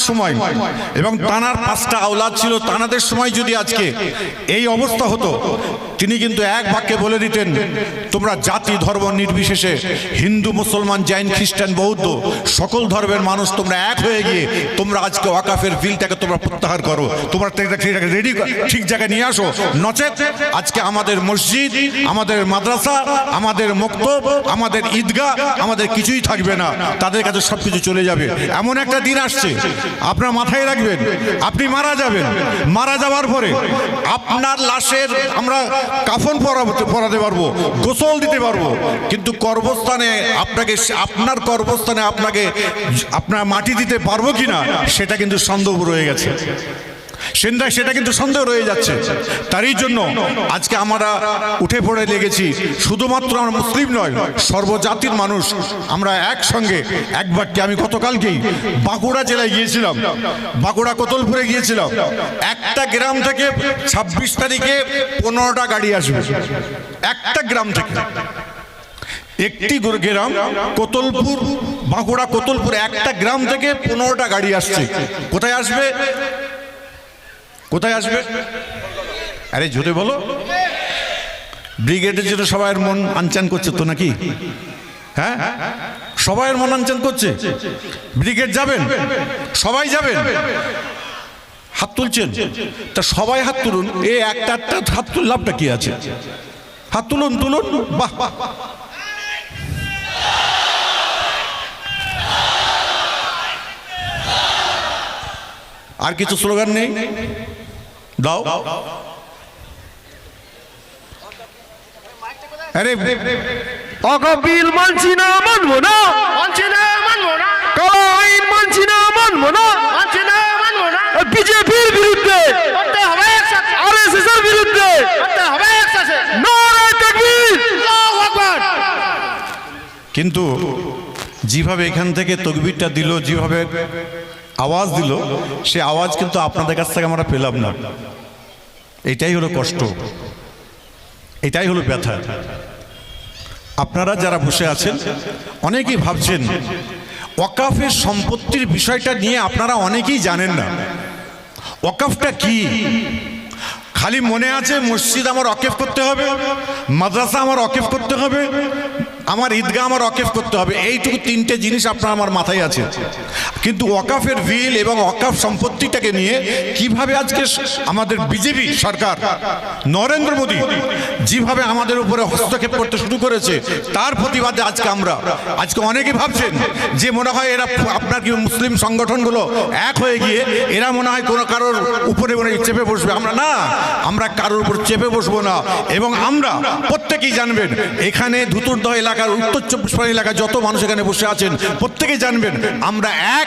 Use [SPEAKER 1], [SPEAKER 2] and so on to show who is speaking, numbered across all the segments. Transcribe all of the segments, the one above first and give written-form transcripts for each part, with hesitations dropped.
[SPEAKER 1] সময় এবং তানার 5টা আওলাদ ছিল, তানাদের সময় যদি আজকে এই অবস্থা হতো, তিনি কিন্তু এক বাক্যে বলে দিতেন, তোমরা জাতি ধর্ম নির্বিশেষে হিন্দু মুসলমান জৈন খ্রিস্টান বৌদ্ধ সকল ধর্মের মানুষ তোমরা এক হয়ে গিয়ে তোমরা আজকে ওয়াকাফের বিলটাকে তোমরা প্রত্যাহার করো, তোমরা রেডি ঠিক জায়গায় নিয়ে আসো, নচেত আজকে আমাদের মসজিদ, আমাদের মাদ্রাসা, আমাদের মক্তব, আমাদের ঈদগাহ, আমাদের কিছুই থাকবে না, তাদের কাছে সবকিছু চলে যাবে। এমন একটা দিন আসছে, আপনার মাথায় রাখবেন, আপনি মারা যাবেন, মারা যাওয়ার পরে আপনার লাশের আমরা কাফন পরাতে পারবো, গোসল দিতে পারবো, কিন্তু কর্মস্থানে আপনাকে, আপনার কর্মস্থানে আপনাকে আপনার মাটি দিতে পারবো কিনা সেটা কিন্তু সন্দেহ রয়ে গেছে, সেটা কিন্তু সন্দেহ রয়ে যাচ্ছে। তারই জন্য আজকে আমরা উঠে পড়ে লেগেছি, শুধুমাত্র আমরা মুসলিম নয়, সর্বজাতির মানুষ আমরা একসঙ্গে একবারটি। আমি গতকালকেই বাঁকুড়া জেলায় গিয়েছিলাম, বাঁকুড়া কোতলপুরে গিয়েছিলাম। একটা গ্রাম থেকে 26 তারিখে 15টা গাড়ি আসবে, একটা গ্রাম থেকে, একটি গ্রাম কোতলপুর, বাঁকুড়া কোতলপুর, একটা গ্রাম থেকে 15টা গাড়ি আসছে। কোথায় আসবে? কোথায় আসবে? আরে জোরে বলো। ব্রিগেডের জন্য সবাই মন আনচান করছে তো নাকি? হ্যাঁ, সবাই মন আনচান করছে। ব্রিগেড যাবেন, সবাই যাবেন, হাত তুলছেন, তা সবাই হাত তুলুন। এই একটা হাত তুল, লাভটা কি আছে? হাত তুলুন, তুলুন, বাহ। আর কিছু স্লোগান নেই? দাও। আরে
[SPEAKER 2] অকবিল মানছি না, মানবো না,
[SPEAKER 3] মানছি না, মানবো না,
[SPEAKER 2] কালো আইন মানছি না, মানবো না,
[SPEAKER 3] মানছি না, মানবো না,
[SPEAKER 2] বিজেপির বিরুদ্ধে
[SPEAKER 3] করতে হবে একসাথে,
[SPEAKER 2] আরএসএস এর বিরুদ্ধে
[SPEAKER 3] করতে হবে একসাথে।
[SPEAKER 2] নারায়ে তাকবীর,
[SPEAKER 3] আল্লাহু আকবার।
[SPEAKER 1] কিন্তু যেভাবে এখান থেকে তকবীরটা দিল, যেভাবে আওয়াজ দিল, সে আওয়াজ কিন্তু আপনাদের কাছ থেকে আমরা পেলাম না। এটাই হলো কষ্ট, এটাই হলো ব্যথা। আপনারা যারা বসে আছেন অনেকেই ভাবছেন ওয়াকাফের সম্পত্তির বিষয়টা নিয়ে আপনারা অনেকেই জানেন না। ওয়াকাফটা কি? খালি মনে আছে মসজিদ আমার ওয়াকফ করতে হবে, মাদ্রাসা আমার ওয়াকফ করতে হবে, আমার ঈদগাহ আমার ওয়াকফ করতে হবে, এইটুকু তিনটে জিনিস আপনার আমার মাথায় আছে। কিন্তু ওয়াকাফের বিল এবং ওয়াকাফ সম্পত্তিটাকে নিয়ে কিভাবে আজকে আমাদের বিজেপি সরকার, নরেন্দ্র মোদী যেভাবে আমাদের উপরে হস্তক্ষেপ করতে শুরু করেছে, তার প্রতিবাদে আজকে অনেকে ভাবছেন যে মনে হয় এরা আপনার কি মুসলিম সংগঠনগুলো এক হয়ে গিয়ে এরা মনে হয় কোনো কারোর উপরে মনে চেপে বসবে। আমরা কারোর উপর চেপে বসবো না। এবং আমরা প্রত্যেকেই জানবেন, এখানে ধুতুরদহ এলাকার, উত্তর 24 পরগনা এলাকার যত মানুষ এখানে বসে আছেন প্রত্যেকেই জানবেন আমরা এক,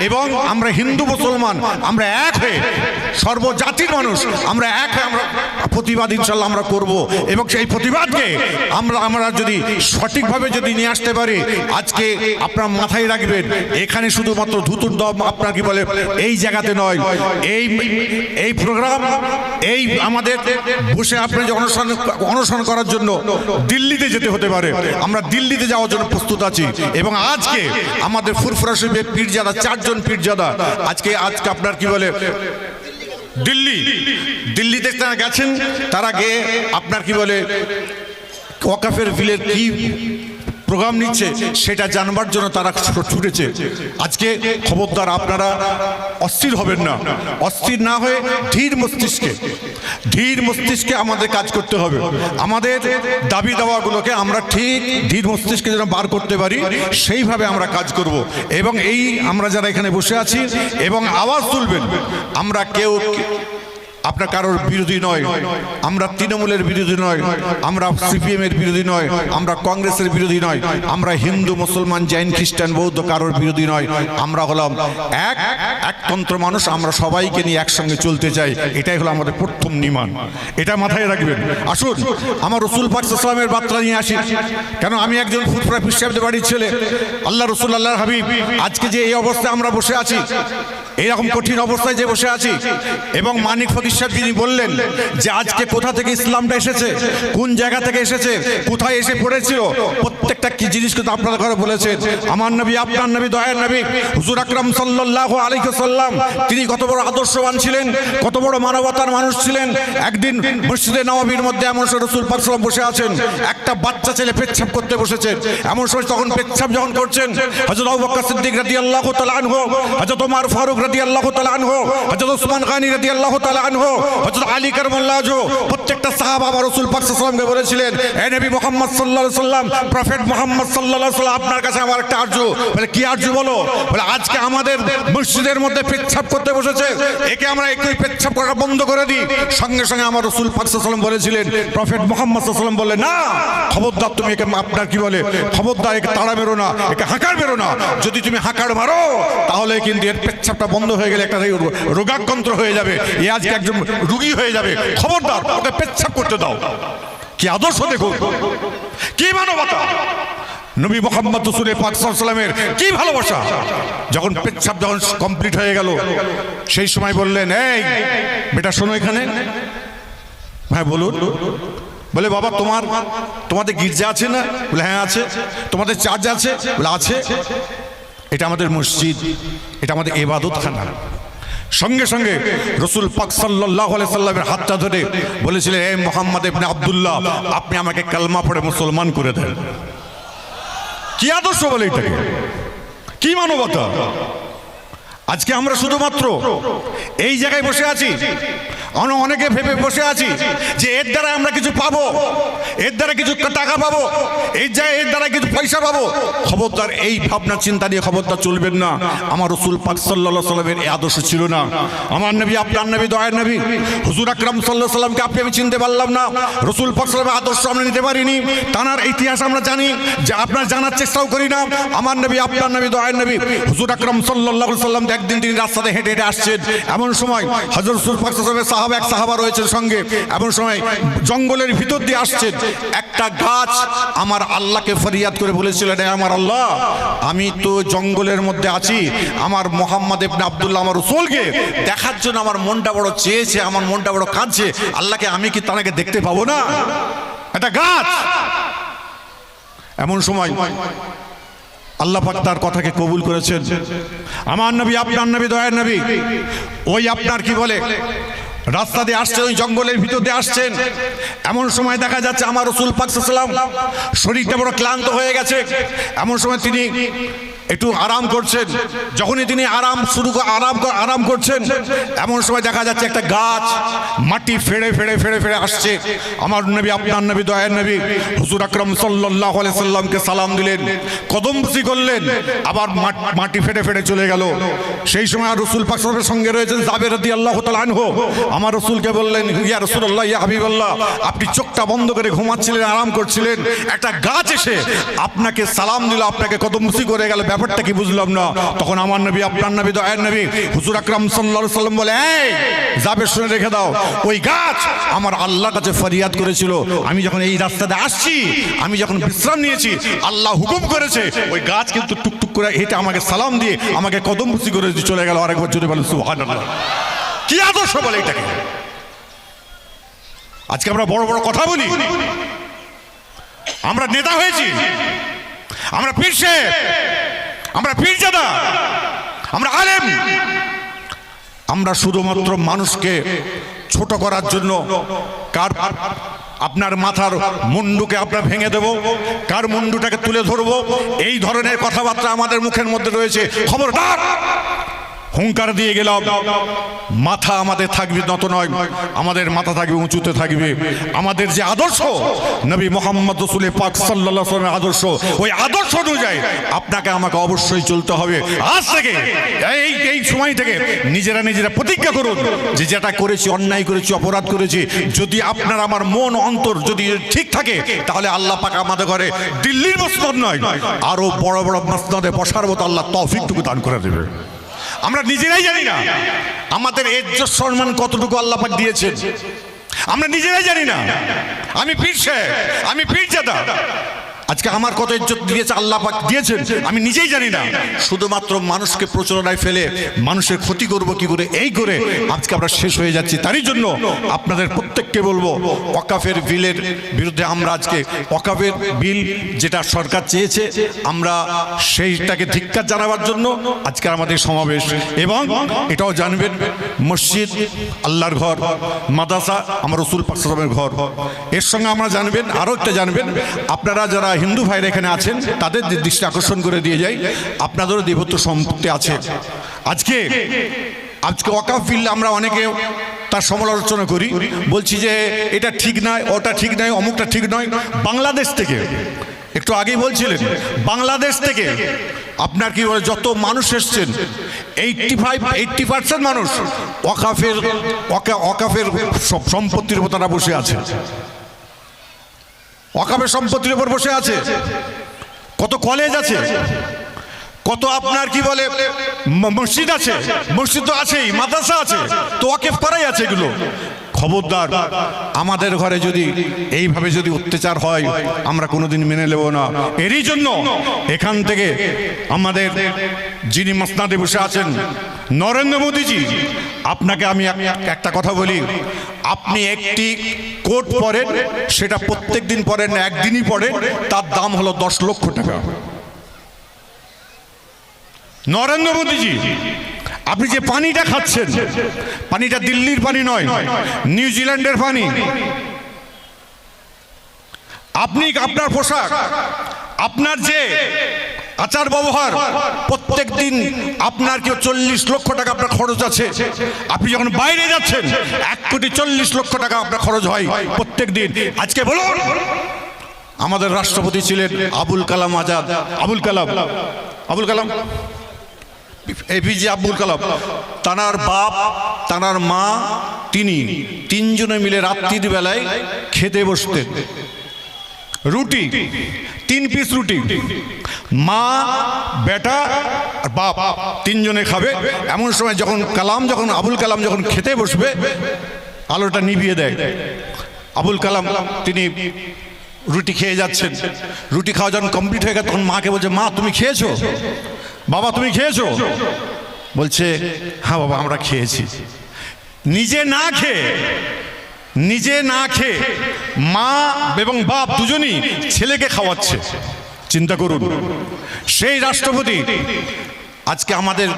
[SPEAKER 1] এবং আমরা হিন্দু মুসলমান আমরা এক হয়ে, সর্বজাতির মানুষ আমরা এক হয়ে আমরা প্রতিবাদ ইনশাল্লাহ আমরা করব। এবং সেই প্রতিবাদকে আমরা যদি সঠিকভাবে যদি নিয়ে আসতে পারি, আজকে আপনার মাথায় রাখবেন, এখানে শুধুমাত্র ধুতুরদহ আপনার কি বলে এই জায়গাতে নয়, এই প্রোগ্রাম, এই আমাদের বসে আপনি যে অনশন করার জন্য দিল্লিতে যেতে হতে পারে, আমরা দিল্লিতে যাওয়ার জন্য প্রস্তুত আছি। এবং আজকে আমাদের ফুরফুরা শরীফের পীরজাদা, 4 জন পীরজাদা আজকে আপনার কি বলে দিল্লিতে তারা গেছেন, তারা গিয়ে আপনার কি বলে ওয়াকাফের বিলের কি প্রোগ্রাম নিচ্ছে সেটা জানবার জন্য তারা ছুটেছে। আজকে খবরদার আপনারা অস্থির হবেন না, অস্থির না হয়ে ধীর মস্তিষ্কে আমাদের কাজ করতে হবে। আমাদের দাবি দাওয়াগুলোকে আমরা ঠিক ধীর মস্তিষ্কে যেন বার করতে পারি, সেইভাবে আমরা কাজ করব। এবং এই আমরা যারা এখানে বসে আছি এবং আওয়াজ তুলবেন, আমরা কেউ আপনার কারোর বিরোধী নয়, আমরা তৃণমূলের বিরোধী নয়, আমরা সিপিএম এর বিরোধী নয়, আমরা কংগ্রেসের বিরোধী নয়, আমরা হিন্দু মুসলমান জৈন খ্রিস্টান বৌদ্ধ কারোর বিরোধী নয়। আমরা হলাম একতন্ত্র মানুষ, আমরা সবাইকে নিয়ে একসঙ্গে চলতে চাই। এটাই হলো আমাদের প্রথম নিমান, এটা মাথায় রাখবেন। আসুন আমার রসুল পাক সাল্লাল্লাহু আলাইহি ওয়াসাল্লামের বার্তা নিয়ে আসি। কেন আমি একজন ফুরফুরা পীর সাহেবদের বাড়ির ছেলে, আল্লাহ রসুল আল্লাহর হাবিব, আজকে যে এই অবস্থায় আমরা বসে আছি, এইরকম কঠিন অবস্থায় যে বসে আছি, এবং মানিক ফকির বিশ্বাস যিনি বললেন যে আজকে কোথা থেকে ইসলামটা এসেছে, কোন জায়গা থেকে এসেছে, কোথায় এসে পড়েছিল, প্রত্যেকটা কি জিনিস কিন্তু আপনারা ঘরে বলেছেন। আমার নবী, আপনার নবী, দয়ার নবী হুজুর আকরাম সাল্লাল্লাহু আলাইহি ওয়াসাল্লাম, তিনি কত বড় আদর্শবান ছিলেন, কত বড় মানবতার মানুষ ছিলেন। একদিন মসজিদে নববীর মধ্যে এমন সময় রাসূল পাক সাল্লাল্লাহু বসে আছেন, একটা বাচ্চা ছেলে পেচ্ছাপ করতে বসেছেন। এমন সময় তখন পেচ্ছাপ যখন করছেন, হযরত আবু বকর সিদ্দিক রাদিয়াল্লাহু তাআলা আনহু, হযরত ওমর ফারুক রাদিয়াল্লাহু তাআলা আনহু, হযরত ওসমান গনি রাদিয়াল্লাহু তাআলা আনহু, হযরত আলী কারামাল্লাহু ওয়াজহু, প্রত্যেকটা সাহাবা আবার রাসূল পাক সাল্লাল্লাহু আলাইহি ওয়াসাল্লামকে বলেছিলেন, হে নবী মুহাম্মদ সাল্লাল্লাহু আলাইহি ওয়াসাল্লাম, প্রফেট মুহাম্মদ সাল্লাল্লাহু আলাইহি ওয়াসাল্লাম, আপনার কাছে আমার একটা আরজু। বলে কি আরজু বলো? বলে আজকে আমাদের মসজিদের মধ্যে পেচ্ছাপ করতে বসেছে, একে আমরা একটু পেচ্ছাপ করা বন্ধ করে দিই। সঙ্গে সঙ্গে আমার রাসূল পাক সাল্লাল্লাহু আলাইহি ওয়াসাল্লাম বলেছিলেন, প্রফেট মুহাম্মদ সাল্লাল্লাহু আলাইহি ওয়াসাল্লাম বললেন, না খবরদার, তুমি একে, আপনার কি বলে, খবরদার একে তাড়া মেরো না, একে হাঁকার মেরো না। যদি তুমি হাঁকার মারো তাহলে কিন্তু এর পেচ্ছাপটা বন্ধ হয়ে গেলে একটা রোগাক্রান্ত হয়ে যাবে, এ আজকে একজন রুগী হয়ে যাবে, খবরদার ওকে পেচ্ছাপ করতে দাও। কি আদর্শ দেখুন, কি মানবতা, নবী মুহাম্মদ রাসূল পাক সাল্লাল্লাহু আলাইহি ওয়াসাল্লামের কি ভালোবাসা। যখন পেচ্ছাপ যখন কমপ্লিট হয়ে গেল, সেই সময় বললেন, এই বেটা শোনো এখানে। হ্যাঁ বলুন। বলে বাবা তোমাদের গির্জা আছে না? বলে হ্যাঁ আছে। তোমাদের চার্চ আছে? বলে আছে। এটা আমাদের মসজিদ, এটা আমাদের ইবাদতখানা। সঙ্গে সঙ্গে রাসূল পাক সাল্লাল্লাহু আলাইহি সাল্লামের হাতটা ধরে বলেছিলেন, হে মুহাম্মদ ইবনে আব্দুল্লাহ, আপনি আমাকে কালমা পড়ে মুসলমান করে দেন। কি আদর্শ বলে এটাকে, কি মানবতা। আজকে আমরা শুধুমাত্র এই জায়গায় বসে আছি, অনেকে ভেবে বসে আছি যে এর দ্বারা আমরা কিছু পাবো, এর দ্বারা কিছু টাকা পাবো, এর দ্বারা কিছু পয়সা পাবো। খবরদার এই ভাবনা চিন্তা নিয়ে খবরদার চলবেন না। আমার রাসূল পাক সাল্লাল্লাহু আলাইহি সাল্লামের এই আদর্শ ছিল না। আমার নবী, আপনার নবী, দয়ার নবী হুজুর আকরাম সাল্লাল্লাহু আলাইহি সাল্লামকে আমি চিনতে পারলাম না, রাসূল পাক সাল্লাল্লাহু আলাইহি সাল্লামের আদর্শ আমরা নিতে পারিনি, তার ইতিহাস আমরা জানি যে আপনার জানার চেষ্টাও করি না। আমার নবী, আপনার নবী, দয়ার নবী হুজুর আকরাম সাল্লাল্লাহু আলাইহি সাল্লাম একদিন তিনি রাস্তাতে হেঁটে হেঁটে আসছেন। এমন সময় হযরত রাসূল পাক সাল্লাল্লাহু আলাইহি সাল্লামের এক সাহাবা রয়েছেন সঙ্গে। এমন সময় জঙ্গলের ভিতর দিয়ে আসছেন, একটা গাছ আমার আল্লাহকে ফরিয়াদ করে বলেছিলেন, আমার আল্লাহ, আমি তো জঙ্গলের মধ্যে আছি, আমার মুহাম্মদ ইবনে আব্দুল্লাহ আমার রাসূলকে দেখার জন্য আমার মনটা বড় চেয়েছে, আমার মনটা বড় কাঁদছে, আল্লাহকে আমি কি তাকে দেখতে পাবো না? একটা গাছ। এমন সময় আল্লাহ পাক তার কথাকে কবুল করেছেন। আমার নবী, আপনার নবী, দয়ার নবী ওই আপনার কি বলে রাস্তা দিয়ে আসছেন, ওই জঙ্গলের ভিতর দিয়ে আসছেন। এমন সময় দেখা যাচ্ছে আমার রাসূল পাক সাল্লাল্লাহু আলাইহি ওয়াসাল্লাম শরীরটা বড় ক্লান্ত হয়ে গেছে। এমন সময় তিনি একটু আরাম করছেন। যখনই তিনি আরাম করছেন, এমন সময় দেখা যাচ্ছে একটা গাছ মাটি ফেড়ে ফেড়ে ফেড়ে ফেড়ে আসছে। আমার নবী, আপনার নবী, দয়ার নবী হুজুর আকরাম সাল্লাল্লাহু আলাইহি সাল্লামকে সালাম দিলেন, কদমবুসি করলেন, আবার মাটি ফেটে ফেটে চলে গেল। সেই সময় আর রাসূল পাক সাল্লাল্লাহু আলাইহি ওয়াসাল্লামের সঙ্গে রয়েছেন জাবের রাদিয়াল্লাহু তাআলা আনহু। আমার রাসূলকে বললেন, ইয়া রাসূলুল্লাহ, ইয়া হাবিবাল্লাহ, আপনি চোখটা বন্ধ করে ঘুমাচ্ছিলেন, আরাম করছিলেন, একটা গাছ এসে আপনাকে সালাম দিল, আপনাকে কদমবুসি করে গেল, ব্যাপারটা কি বুঝলাম না। তখন আমার নবী, আপনার নবী, দয়ার নবী হুজুর আকরাম সাল্লাল্লাহু আলাইহি ওয়াসাল্লাম বলে, এই জাবের শুনে রেখে দাও, ওই গাছ আমার আল্লাহর কাছে ফরিয়াদ করেছিল, আমি যখন এই রাস্তাতে আসছি, আমি যখন বিশ্রাম নিয়েছি, আল্লাহ হুকুম করেছে, ওই গাছ কিন্তু টুকটুক করে হেঁটে আমাকে সালাম দিয়ে আমাকে কদমবুসি করে চলে গেল। আরেকবার জোরে বলেন সুবহানাল্লাহ। কি আদর্শ বলে এটাকে। আজকে আমরা বড় বড় কথা বলি, আমরা নেতা হয়েছি, আমরা পীর সাহেব, আমরা পীরজাদা, আমরা আলেম, আমরা শুধুমাত্র মানুষকে ছোট করার জন্য কার আপনার মাথার মুন্ডুকে আমরা ভেঙে দেব, কার মুন্ডুটাকে তুলে ধরবো, এই ধরনের কথাবার্তা আমাদের মুখের মধ্যে রয়েছে। খবরদার, হুঙ্কার দিয়ে গেলাম, মাথা আমাদের থাকবে নত নয়, আমাদের মাথা থাকবে উঁচুতে থাকবে। আমাদের যে আদর্শ নবী মুহাম্মদ রাসূল পাক সাল্লাল্লাহু আলাইহি ওয়াসাল্লামের আদর্শ, ওই আদর্শ অনুযায়ী আপনাকে আমাকে অবশ্যই চলতে হবে। আজ থেকে এই সময় থেকে নিজেরা প্রতিজ্ঞা করুন যে যেটা করেছি, অন্যায় করেছি, অপরাধ করেছি, যদি আপনার আমার মন অন্তর যদি ঠিক থাকে, তাহলে আল্লাহ পাক আমাদের ঘরে দিল্লির মসনদ নয়, আরো বড় বড় মসনদে বসার মতো আল্লাহ তৌফিকটুকু দান করে দেবে। আমরা নিজেরাই জানি না আমাদের ইজ্জত সম্মান কতটুকু আল্লাহ পাক দিয়েছেন, আমরা নিজেরাই জানি না। আমি পীর সাহেব, আমি পীরজাদা, আজকে আমার কত ইজ্জত দিয়েছে আল্লাহ পাক দিয়েছেন আমি নিজেই জানি না, শুধুমাত্র মানুষকে প্রচলনায় ফেলে মানুষের ক্ষতি করব কি করে, এই করে আজকে আমরা শেষ হয়ে যাচ্ছি। তারই জন্য আপনাদের প্রত্যেককে বলবো, ওয়াকাফের বিলের বিরুদ্ধে আমরা আজকে ওয়াকাফের বিল যেটা সরকার চেয়েছে আমরা সেইটাকে ধিক্কার জানাবার জন্য আজকে আমাদের সমাবেশ। এবং এটাও জানবেন, মসজিদ আল্লাহর ঘর, মাদ্রাসা আমার রাসূল পাক সাল্লাল্লাহু আলাইহি ওয়াসাল্লামের ঘর। এর সঙ্গে আমরা জানবেন, আরও একটা জানবেন, আপনারা যারা হিন্দু ভাইরা এখানে আছেন তাদের দৃষ্টি আকর্ষণ করে দিয়ে যাই, আপনাদেরও দেবত্ব সম্পত্তি আছে। আজকে ওয়াকাফ বিল আমরা অনেকে তার সমালোচনা করি, বলছি যে এটা ঠিক নয়, ওটা ঠিক নয়, অমুকটা ঠিক নয়। বাংলাদেশ থেকে একটু আগেই বলছিলেন, বাংলাদেশ থেকে আপনার কি বলে যত মানুষ এসছেন 80% মানুষ ওয়াকাফের সম্পত্তির উপর তারা বসে আছে, ওয়াকাফের সম্পত্তির উপর বসে আছে। কত কলেজ আছে, কত আপনার কি বলে মসজিদ আছে, মসজিদ তো আছেই, মাদ্রাসা আছে, তো ওয়াকিফ করাই আছে এগুলো। খবরদার, আমাদের ঘরে যদি এইভাবে যদি অত্যাচার হয় আমরা কোনোদিন মেনে নেব না। এরই জন্য এখান থেকে আমাদের যিনি মাসনাদে বসে আছেন নরেন্দ্র মোদীজি, আপনাকে আমি একটা কথা বলি, আপনি একটি কোট পরেন, সেটা প্রত্যেক দিন পরেন না, একদিনই পরেন, তার দাম হলো 10 লক্ষ টাকা। নরেন্দ্র মোদীজি, আপনি যে পানিটা খাচ্ছেন, পানিটা দিল্লির পানি নয়, নিউজিল্যান্ডের পানি। আপনি আপনার পোশাক, আপনার যে আচার ব্যবহার, প্রত্যেক দিন আপনার কেউ 40 লক্ষ টাকা আপনার খরচ আছে। আপনি যখন বাইরে যাচ্ছেন 1,40,00,000 টাকা আপনার খরচ হয় প্রত্যেক দিন। আজকে বলুন, আমাদের রাষ্ট্রপতি ছিলেন আবুল কালাম আজাদ, আবুল কালাম এপিজে আব্দুল কালাম। তানার বাপ, তানার মা, তিনি তিনজনে মিলে রাত্রির বেলায় খেতে বসতেন, রুটি 3 পিস রুটি, মা, বেটা আর বাপ তিনজনে খাবে। এমন সময় যখন আবুল কালাম যখন খেতে বসবে, আলোটা নিভিয়ে দেয়। আবুল কালাম তিনি রুটি খেয়ে যাচ্ছেন, রুটি খাওয়া যখন কমপ্লিট হয়ে গেছে তখন মাকে বলছে, মা তুমি খেয়েছো, বাবা তুমি খেয়েছো? বলছে হ্যাঁ বাবা আমরা খেয়েছি। নিজে না খেয়ে মা এবং বাপ দুজনই ছেলেকে খাওয়াচ্ছে। চিন্তা করুন, সেই রাষ্ট্রপতি আজকে আমাদের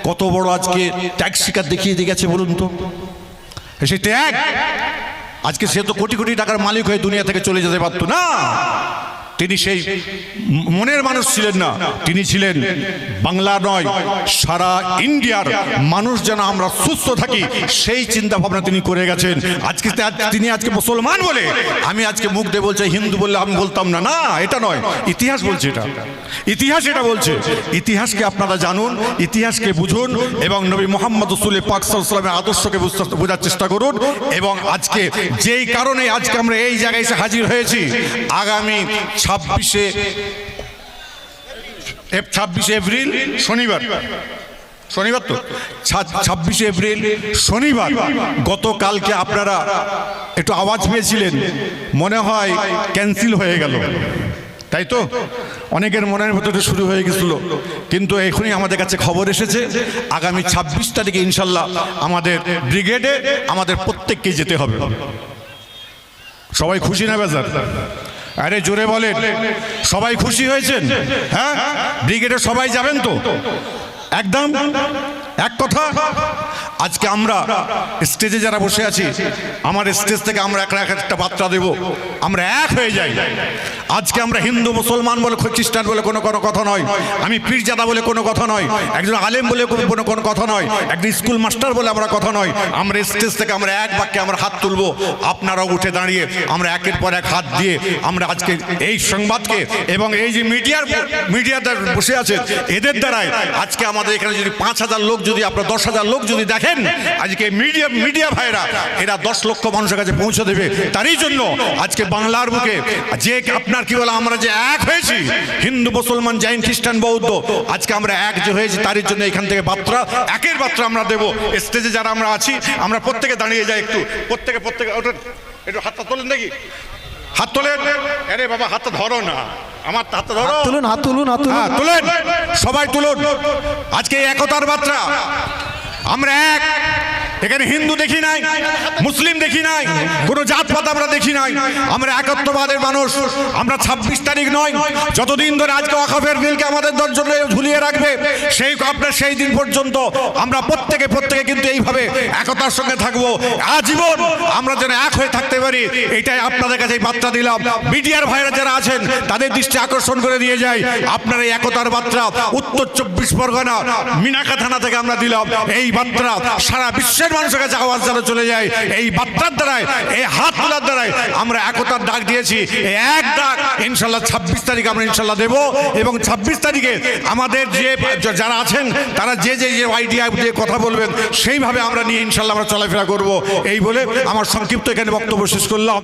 [SPEAKER 1] কত বড় আজকে ত্যাগ শিকার দেখিয়ে দিয়ে গেছে বলুন তো। সেই ত্যাগ, আজকে সে তো কোটি কোটি টাকার মালিক হয়ে দুনিয়া থেকে চলে যেতে পারতো না। তিনি সেই মনের মানুষ ছিলেন না, তিনি ছিলেন বাংলা নয় সারা ইন্ডিয়ার মানুষ যেন আমরা সুস্থ থাকি সেই চিন্তা ভাবনা তিনি করে গেছেন। আজকে তিনি আজকে মুসলমান বলে আমি আজকে মুখ দিয়ে বলছি, হিন্দু বললে আমি বলতাম না, না এটা নয়, ইতিহাস বলছে, ইতিহাস এটা বলছে। ইতিহাসকে আপনারা জানুন, ইতিহাসকে বুঝুন এবং নবী মুহাম্মদ রাসূল পাক সাল্লাল্লাহু আলাইহি ওয়াসাল্লামের আদর্শকে বোঝার চেষ্টা করুন। এবং আজকে যেই কারণে আজকে আমরা এই জায়গায় এসে হাজির হয়েছি, আগামী 26 এপ্রিল শনিবার তো 26 এপ্রিল শনিবার, গতকালকে আপনারা একটু আওয়াজ পেয়েছিলেন, মনে হয় ক্যান্সেল হয়ে গেল, তাই তো? অনেকের মনের ভেতরে শুরু হয়ে গেছিল, কিন্তু এখনই আমাদের কাছে খবর এসেছে আগামী 26 তারিখে ইনশাল্লাহ আমাদের ব্রিগেডে আমাদের প্রত্যেককে যেতে হবে। সবাই খুশি না বেজার? আরে জোরে বলেন, সবাই খুশি হয়েছেন? হ্যাঁ, ব্রিগেডে সবাই যাবেন তো? একদম এক কথা। আজকে আমরা স্টেজে যারা বসে আছি, আমার স্টেজ থেকে আমরা একটা বার্তা দেব, আমরা এক হয়ে যাই। আজকে আমরা হিন্দু মুসলমান বলে, খ্রিস্টান বলে কোনো কথা নয়, আমি পীরজাদা বলে কোনো কথা নয়, একজন আলেম বলে কোনো কথা নয়, একজন স্কুল মাস্টার বলে আমরা কথা নয়। আমরা স্টেজ থেকে আমরা এক বাক্যে আমরা হাত তুলবো, আপনারাও উঠে দাঁড়িয়ে আমরা একের পর এক হাত দিয়ে আমরা আজকে এই সংবাদকে এবং এই যে মিডিয়াতে বসে আছে এদের দ্বারাই আজকে আমাদের এখানে যদি 5,000 লোক, যদি আপনার 10,000 লোক যদি দেখেন, আজকে মিডিয়া ভাইরা এরা 10 লক্ষ মানুষের কাছে পৌঁছে দেবে। তারই জন্য আজকে বাংলার বুকে যে আপনার কি বলে আমরা যে এক হয়েছি, হিন্দু মুসলমান জৈন খ্রিস্টান বৌদ্ধ, আজকে আমরা এক যে হয়েছি, তারই জন্য এখান থেকে একের বার্তা আমরা দেব। স্টেজে যারা আমরা আছি আমরা প্রত্যেকে দাঁড়িয়ে যাই, একটু প্রত্যেকে একটু হাতটা তোলেন, দেখি হাত তোলেন। আরে বাবা হাতটা ধরো না, আমার হাতে ধরো।
[SPEAKER 2] তুলুন হাত তুলুন হাত তুলুন
[SPEAKER 1] হ্যাঁ, তুলেন, সবাই তুলুন। আজকে এই একতার বার্তা, আমরা এক। এখানে হিন্দু দেখি নাই, মুসলিম দেখি নাই, কোনো জাতপাত আমরা দেখি নাই, আমরা একত্ববাদের মানুষ। আমরা 26 তারিখ নয়, যতদিন ধরে আজকে ওয়াকফের বিলকে আমাদের জন্য ঝুলিয়ে রাখবে সেই দিন পর্যন্ত আমরা প্রত্যেকে কিন্তু এইভাবে একতার সঙ্গে থাকবো আজীবন। আমরা যেন এক হয়ে থাকতে পারি, এটাই আপনাদের কাছে এই বার্তা দিলাম। মিডিয়ার ভাইরা যারা আছেন তাদের দৃষ্টি আকর্ষণ করে দিয়ে যাই, আপনার এই একতার বার্তা উত্তর 24 পরগনা মিনাকা থানা থেকে আমরা দিলাম। এই বার্তা সারা বিশ্বের মানুষের কাছে আওয়াজ যেন চলে যায়। এই বার্তার দ্বারাই, এই হাত তোলার দ্বারাই আমরা একতার ডাক দিয়েছি। এই এক ডাক ইনশাল্লাহ 26 তারিখ আমরা ইনশাল্লাহ দেব। এবং 26 তারিখে আমাদের যারা আছেন তারা যে আইডিয়া দিয়ে কথা বলবেন সেইভাবে আমরা নিয়ে ইনশাল্লাহ আমরা চলাফেরা করব। এই বলে আমার সংক্ষিপ্ত এখানে বক্তব্য শেষ করলাম।